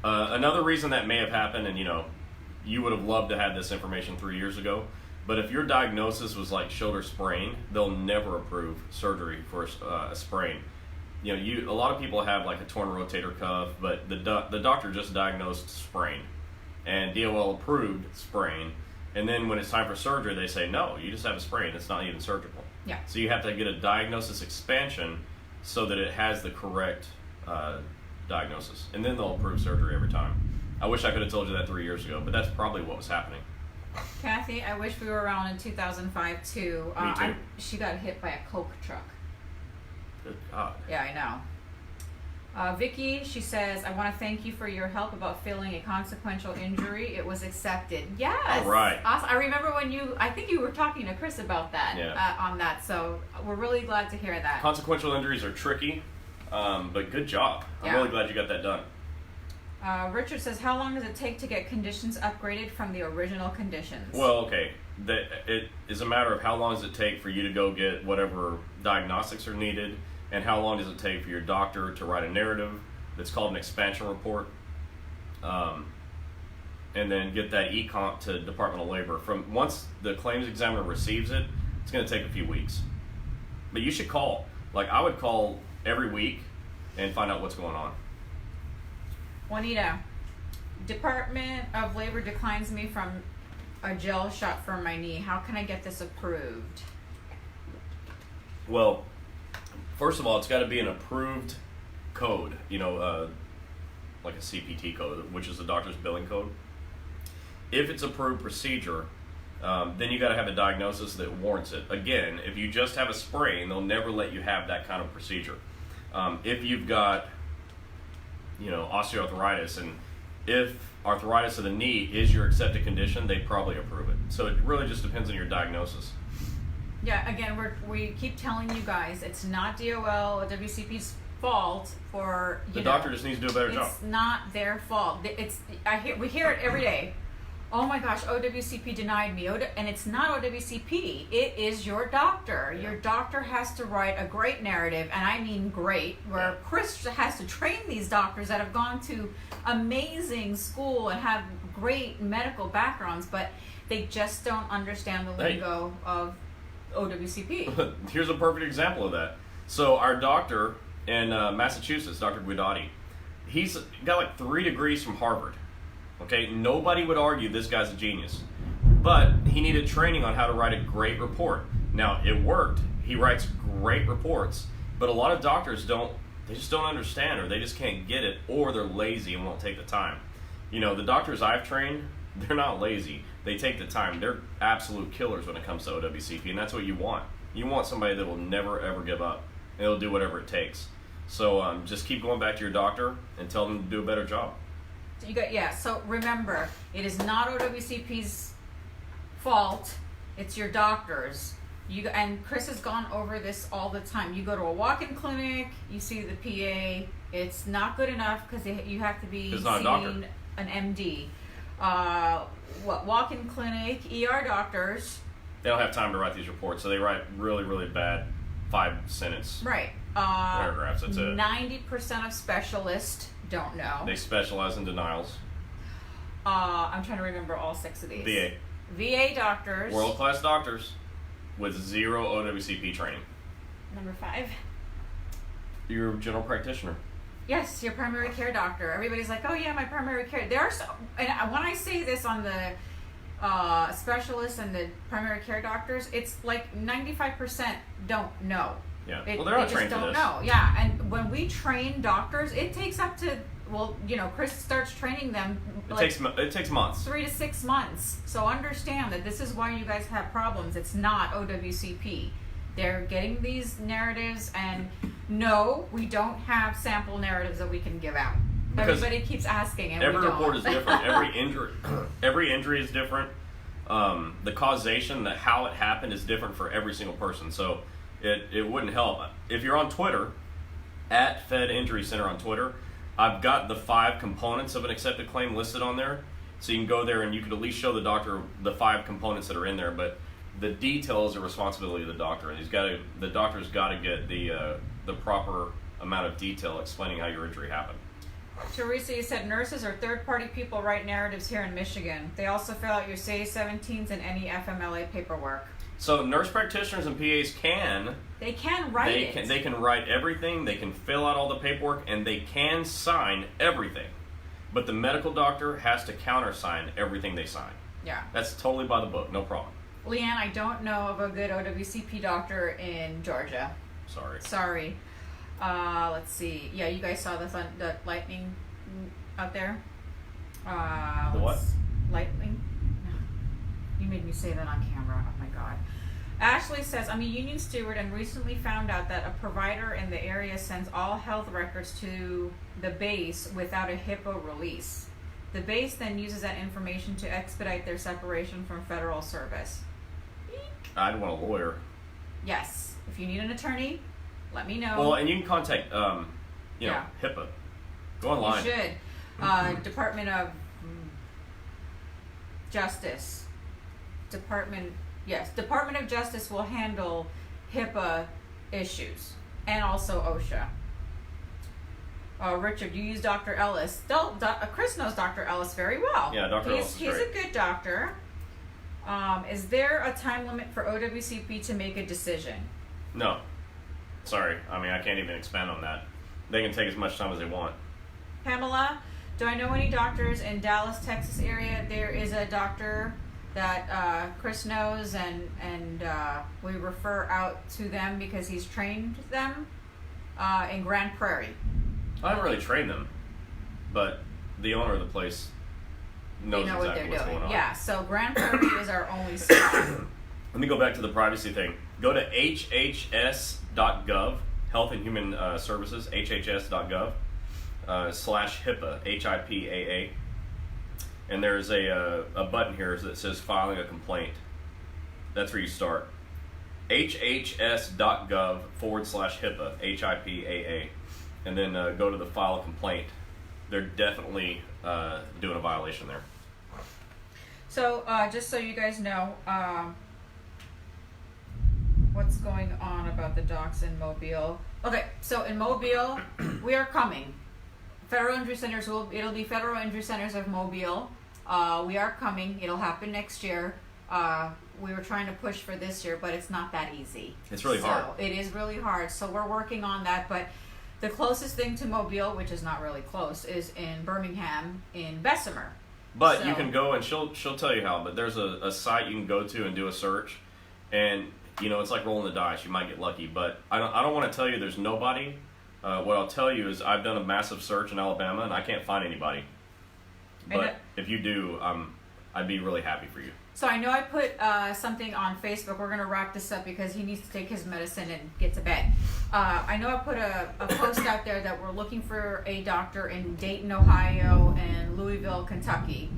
Another reason that may have happened, and you would have loved to have this information 3 years ago, but if your diagnosis was like shoulder sprain, they'll never approve surgery for a sprain. A lot of people have like a torn rotator cuff, but the doctor just diagnosed sprain, and DOL approved sprain. And then when it's time for surgery, they say, no, you just have a sprain. It's not even surgical. Yeah. So you have to get a diagnosis expansion so that it has the correct diagnosis. And then they'll approve surgery every time. I wish I could have told you that 3 years ago, but that's probably what was happening. Kathy, I wish we were around in 2005 too. Me too. She got hit by a Coke truck. Good God. Yeah, I know. Vicky, she says, I want to thank you for your help about filling a consequential injury. It was accepted. Yes. All right. Awesome. I remember I think you were talking to Chris about that, Yeah. on that. So we're really glad to hear that. Consequential injuries are tricky. But good job. I'm really glad you got that done. Richard says, how long does it take to get conditions upgraded from the original conditions? Well, okay. It is a matter of how long does it take for you to go get whatever diagnostics are needed, and how long does it take for your doctor to write a narrative that's called an expansion report, and then get that e-comp to Department of Labor. From once the claims examiner receives it, it's going to take a few weeks. But you should call. Like, I would call every week and find out what's going on. Juanita, Department of Labor declines me from a gel shot for my knee. How can I get this approved? Well, first of all, it's got to be an approved code, like a CPT code, which is the doctor's billing code. If it's approved procedure, then you got to have a diagnosis that warrants it. Again, if you just have a sprain, they'll never let you have that kind of procedure. If you've got, osteoarthritis, and if arthritis of the knee is your accepted condition, they probably approve it. So it really just depends on your diagnosis. Yeah, again, we keep telling you guys, it's not DOL or WCP's fault for the doctor just needs to do a better job. It's not their fault. We hear it every day. Oh my gosh, OWCP denied me. And it's not OWCP. It is your doctor. Yeah. Your doctor has to write a great narrative, and I mean great, where Chris has to train these doctors that have gone to amazing school and have great medical backgrounds, but they just don't understand the lingo of OWCP. Here's a perfect example of that. So our doctor in Massachusetts, Dr. Guidotti, he's got like 3 degrees from Harvard. Okay, nobody would argue this guy's a genius, but he needed training on how to write a great report. Now, it worked. He writes great reports, but a lot of doctors they just don't understand, or they just can't get it, or they're lazy and won't take the time. The doctors I've trained, they're not lazy. They take the time. They're absolute killers when it comes to OWCP, and that's what you want. You want somebody that will never, ever give up, and they'll do whatever it takes. So just keep going back to your doctor and tell them to do a better job. So remember, it is not OWCP's fault. It's your doctor's. And Chris has gone over this all the time. You go to a walk-in clinic, you see the PA. It's not good enough because you have to be seeing an MD. Walk-in clinic, ER doctors. They don't have time to write these reports, so they write really, really bad 5-sentence paragraphs. That's it. 90% of specialists don't know. They specialize in denials. I'm trying to remember all 6 of these. VA doctors. World-class doctors with 0 OWCP training. Number 5. Your general practitioner. Yes, your primary care doctor. Everybody's like, oh yeah, my primary care. There are and when I say this on the specialists and the primary care doctors, it's like 95% don't know. Yeah, they're not trained for this. They just don't know. Yeah, and when we train doctors, it takes up to, Chris starts training them. It takes months. 3 to 6 months. So understand that this is why you guys have problems. It's not OWCP. They're getting these narratives, and no, we don't have sample narratives that we can give out. Because everybody keeps asking, and every we don't. report is different. Every injury is different. The causation, how it happened, is different for every single person. So it wouldn't help. If you're on Twitter, at Fed Injury Center on Twitter, I've got the 5 components of an accepted claim listed on there. So you can go there and you can at least show the doctor the 5 components that are in there. But the details are responsibility of the doctor. The doctor's got to get the proper amount of detail explaining how your injury happened. Teresa, you said nurses or third-party people write narratives here in Michigan. They also fill out your CA-17s and any FMLA paperwork. So nurse practitioners and PAs They can write it. They can write everything. They can fill out all the paperwork, and they can sign everything. But the medical doctor has to countersign everything they sign. Yeah. That's totally by the book. No problem. Leanne, I don't know of a good OWCP doctor in Georgia. Sorry. Let's see. Yeah, you guys saw the lightning out there? The what? Lightning? You made me say that on camera. Oh my God. Ashley says, I'm a union steward and recently found out that a provider in the area sends all health records to the base without a HIPAA release. The base then uses that information to expedite their separation from federal service. I'd want a lawyer. Yes. If you need an attorney, let me know. Well, and you can contact know, HIPAA. Go online. You should. Department of Justice. Department of Justice will handle HIPAA issues, and also OSHA. Richard, you use Dr. Ellis. Chris knows Dr. Ellis very well. Yeah, Dr. Ellis is He's great. a good doctor. Is there a time limit for OWCP to make a decision? No. Sorry. I mean, I can't even expand on that. They can take as much time as they want. Pamela, do I know any doctors in Dallas, Texas area? There is a doctor that Chris knows, and we refer out to them because he's trained them in Grand Prairie. I haven't really trained them, but the owner of the place knows They know exactly what they're what's doing. going on. Yeah, so Grand Prairie is our only spot. Let me go back to the privacy thing. Go to hhs.gov, Health and Human Services, hhs.gov, /HIPAA, HIPAA. And there's a button here that says filing a complaint. That's where you start. hhs.gov /HIPAA, HIPAA. And then go to the file a complaint. They're definitely doing a violation there. So, just so you guys know, what's going on about the docks in Mobile. Okay, so in Mobile, we are coming. Federal Injury Centers it'll be Federal Injury Centers of Mobile. We are coming. It'll happen next year. We were trying to push for this year, but it's not that easy. It's really hard. It is really hard. So we're working on that, but the closest thing to Mobile, which is not really close, is in Birmingham, in Bessemer. But you can go, and she'll tell you how, but there's a site you can go to and do a search, and you know, it's like rolling the dice. You might get lucky, but I don't want to tell you there's nobody. What I'll tell you is I've done a massive search in Alabama, and I can't find anybody. But if you do, I'd be really happy for you. So I know I put something on Facebook. We're going to wrap this up because he needs to take his medicine and get to bed. I know I put a post out there that we're looking for a doctor in Dayton, Ohio, and Louisville, Kentucky.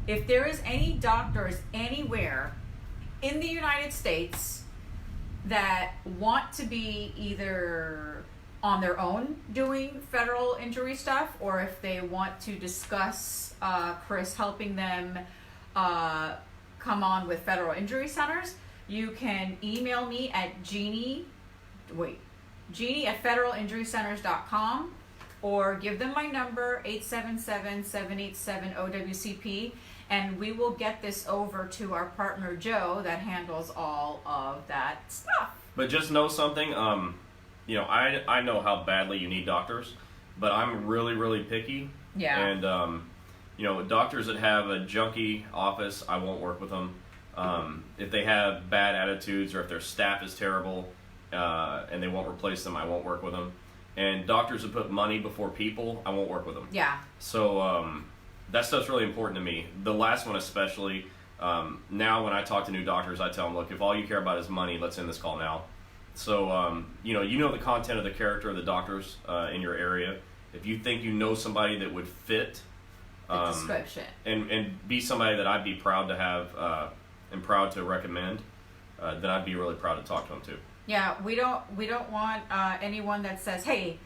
If there is any doctors anywhere in the United States that want to be either on their own doing federal injury stuff, or if they want to discuss Chris helping them come on with federal injury centers, you can email me at Gini at federalinjurycenters.com, or give them my number, 877-787-OWCP, and we will get this over to our partner Joe that handles all of that stuff. But just know something, you know, I know how badly you need doctors, but I'm really, really picky. Yeah. And, you know, doctors that have a junky office, I won't work with them. If they have bad attitudes, or if their staff is terrible and they won't replace them, I won't work with them. And doctors that put money before people, I won't work with them. Yeah. So that stuff's really important to me. The last one especially. Now when I talk to new doctors, I tell them, look, if all you care about is money, let's end this call now. So, you know the content of the character of the doctors in your area. If you think you know somebody that would fit The description. and be somebody that I'd be proud to have and proud to recommend, then I'd be really proud to talk to them too. Yeah, we don't want anyone that says, hey,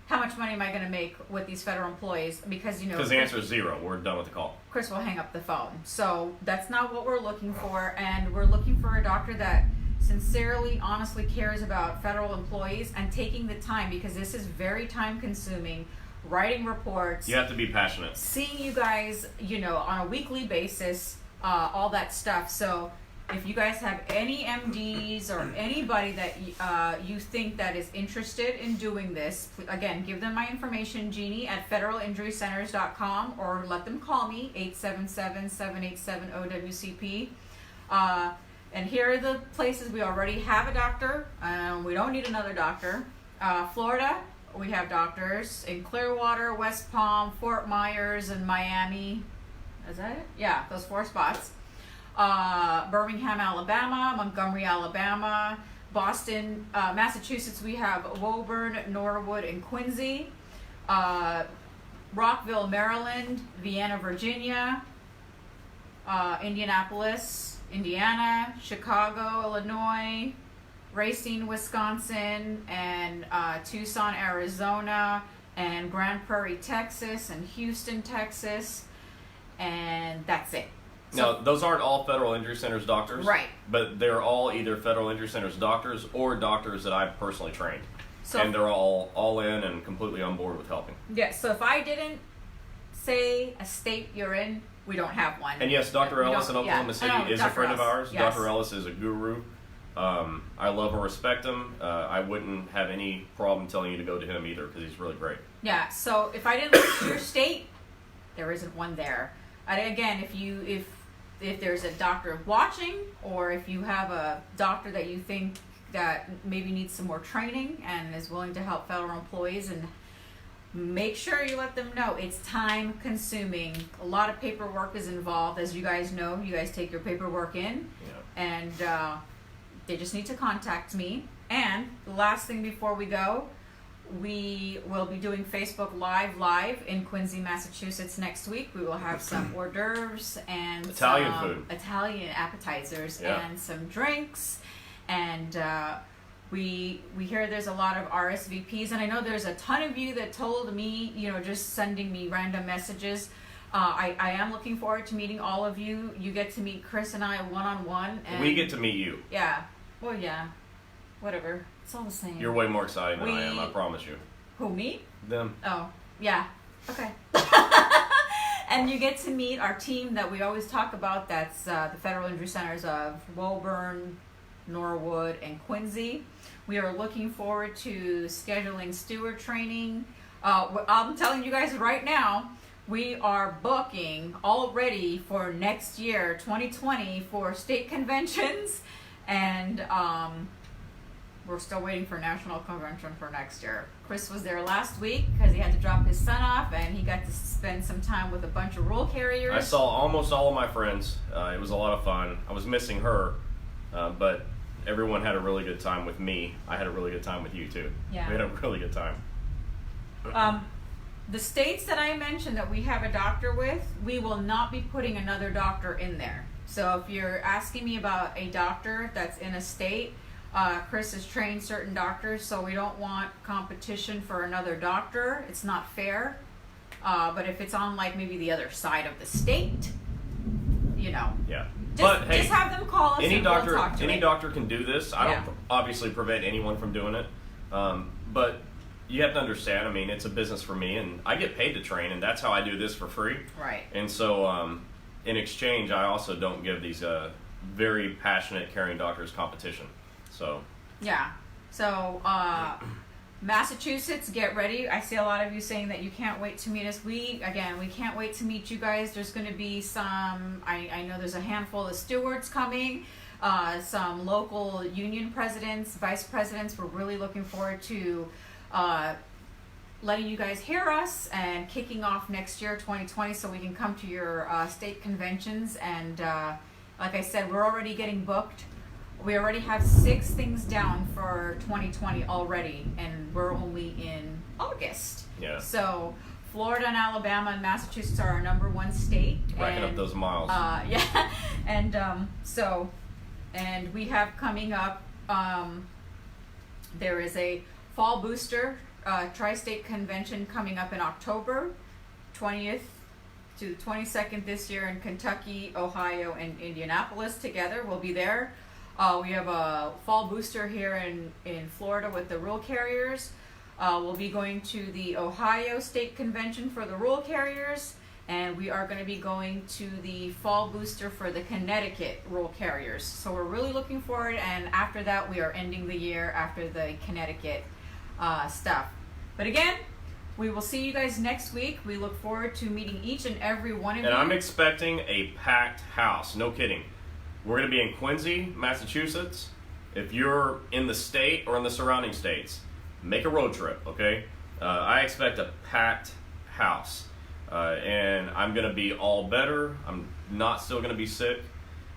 how much money am I going to make with these federal employees? Because, Because the answer is zero. We're done with the call. Chris will hang up the phone. So that's not what we're looking for, and we're looking for a doctor that sincerely, honestly cares about federal employees and taking the time, because this is very time consuming, writing reports. You have to be passionate. Seeing you guys, on a weekly basis, all that stuff. So if you guys have any MDs or anybody that you think that is interested in doing this, again, give them my information, Gini at federalinjurycenters.com, or let them call me, 877-787-OWCP. And here are the places we already have a doctor. We don't need another doctor. Florida, we have doctors in Clearwater, West Palm, Fort Myers, and Miami. Is that it? Yeah, those 4 spots. Birmingham, Alabama, Montgomery, Alabama, Boston, Massachusetts, we have Woburn, Norwood, and Quincy. Rockville, Maryland, Vienna, Virginia, Indianapolis, Indiana, Chicago, Illinois, Racine, Wisconsin, and Tucson, Arizona, and Grand Prairie, Texas, and Houston, Texas, and that's it. Now, those aren't all Federal Injury Centers doctors. Right. But they're all either Federal Injury Centers doctors or doctors that I've personally trained. So, and they're all in and completely on board with helping. Yeah, so if I didn't say a state you're in, we don't have one. And yes, Dr. Ellis in Oklahoma City is a friend of ours. Yes. Dr. Ellis is a guru. I love and respect him. I wouldn't have any problem telling you to go to him either because he's really great. Yeah, so if I didn't list your state, there isn't one there. Again, if there's a doctor watching, or if you have a doctor that you think that maybe needs some more training and is willing to help federal employees, and make sure you let them know. It's time consuming. A lot of paperwork is involved. As you guys know, you guys take your paperwork in, and they just need to contact me. And the last thing before we go, we will be doing Facebook Live in Quincy, Massachusetts next week. We will have some hors d'oeuvres and Italian some food, Italian appetizers, and some drinks. And we hear there's a lot of RSVPs, and I know there's a ton of you that told me, just sending me random messages. I am looking forward to meeting all of you. You get to meet Chris and I one-on-one. And we get to meet you. Yeah. Well, yeah. Whatever. It's all the same. You're way more exciting than I am, I promise you. Who, me? Them. Oh, yeah. Okay. And you get to meet our team that we always talk about. That's the Federal Injury Centers of Woburn, Norwood, and Quincy. We are looking forward to scheduling steward training. I'm telling you guys right now, we are booking already for next year, 2020, for state conventions, and we're still waiting for national convention for next year. Chris was there last week because he had to drop his son off, and he got to spend some time with a bunch of rule carriers. I saw almost all of my friends. It was a lot of fun. I was missing her, but everyone had a really good time with me. I had a really good time with you too. Yeah. We had a really good time. The states that I mentioned that we have a doctor with, we will not be putting another doctor in there. So if you're asking me about a doctor that's in a state, Chris has trained certain doctors, so we don't want competition for another doctor. It's not fair. But if it's on maybe the other side of the state, Yeah. Just have them call us. Any and doctor, we'll talk to any it. doctor can do this. I don't obviously prevent anyone from doing it, but you have to understand. I mean, it's a business for me, and I get paid to train, and that's how I do this for free. Right. And so, in exchange, I also don't give these very passionate, caring doctors competition. So. Yeah. So, Massachusetts, get ready. I see a lot of you saying that you can't wait to meet us. We can't wait to meet you guys. There's going to be some, I know there's a handful of stewards coming, some local union presidents, vice presidents. We're really looking forward to letting you guys hear us and kicking off next year, 2020, so we can come to your state conventions. And like I said, we're already getting booked. We already have 6 things down for 2020 already, and we're only in August. Yeah. So Florida and Alabama and Massachusetts are our number 1 state. Racking up those miles. Yeah. And and we have coming up, there is a fall booster tri-state convention coming up in October 20th to 22nd this year in Kentucky, Ohio, and Indianapolis together. We'll be there. We have a fall booster here in Florida with the rural carriers. We'll be going to the Ohio State Convention for the rural carriers, and we are going to be going to the fall booster for the Connecticut rural carriers. So we're really looking forward, and after that we are ending the year after the Connecticut stuff. But again, we will see you guys next week. We look forward to meeting each and every one of you. And I'm expecting a packed house. No kidding. We're going to be in Quincy, Massachusetts. If you're in the state or in the surrounding states, make a road trip, okay? I expect a packed house. And I'm going to be all better. I'm not still going to be sick.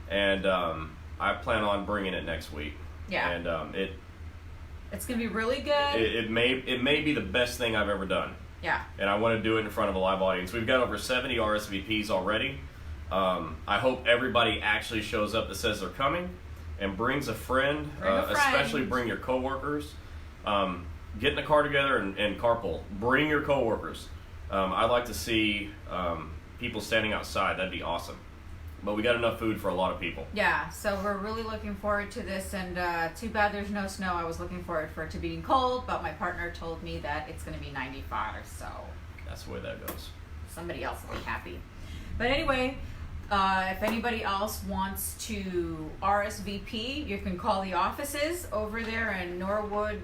And I plan on bringing it next week. Yeah. And it's going to be really good. It may be the best thing I've ever done. Yeah. And I want to do it in front of a live audience. We've got over 70 RSVPs already. I hope everybody actually shows up that says they're coming and brings a friend. Especially bring your coworkers. get in the car together and carpool. Bring your coworkers. I'd like to see people standing outside. That'd be awesome. But we got enough food for a lot of people. Yeah, so we're really looking forward to this, and too bad there's no snow. I was looking forward for it to being cold, but my partner told me that it's going to be 95, so That's the way that goes. somebody else will be happy. But anyway, if anybody else wants to RSVP, you can call the offices over there in Norwood,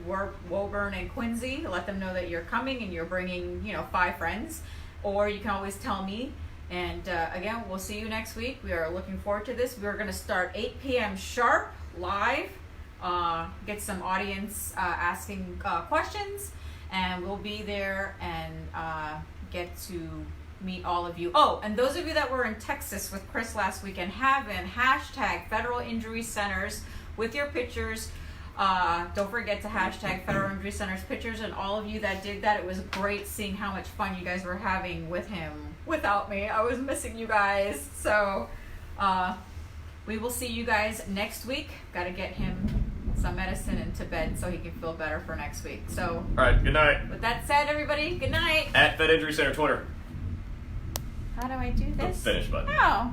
Woburn, and Quincy. Let them know that you're coming and you're bringing, 5 friends. Or you can always tell me. And again, we'll see you next week. We are looking forward to this. We're going to start 8 p.m. sharp, live. Get some audience asking questions. And we'll be there and get to meet all of you. Oh, and those of you that were in Texas with Chris last weekend, have in hashtag Federal Injury Centers with your pictures. Don't forget to hashtag Federal Injury Centers pictures, and all of you that did that, it was great seeing how much fun you guys were having with him without me. I was missing you guys. So we will see you guys next week. Got to get him some medicine into bed so he can feel better for next week. So All right, good night. with that said, everybody, good night. At Fed Injury Center Twitter. How do I do The this? finish button. Oh.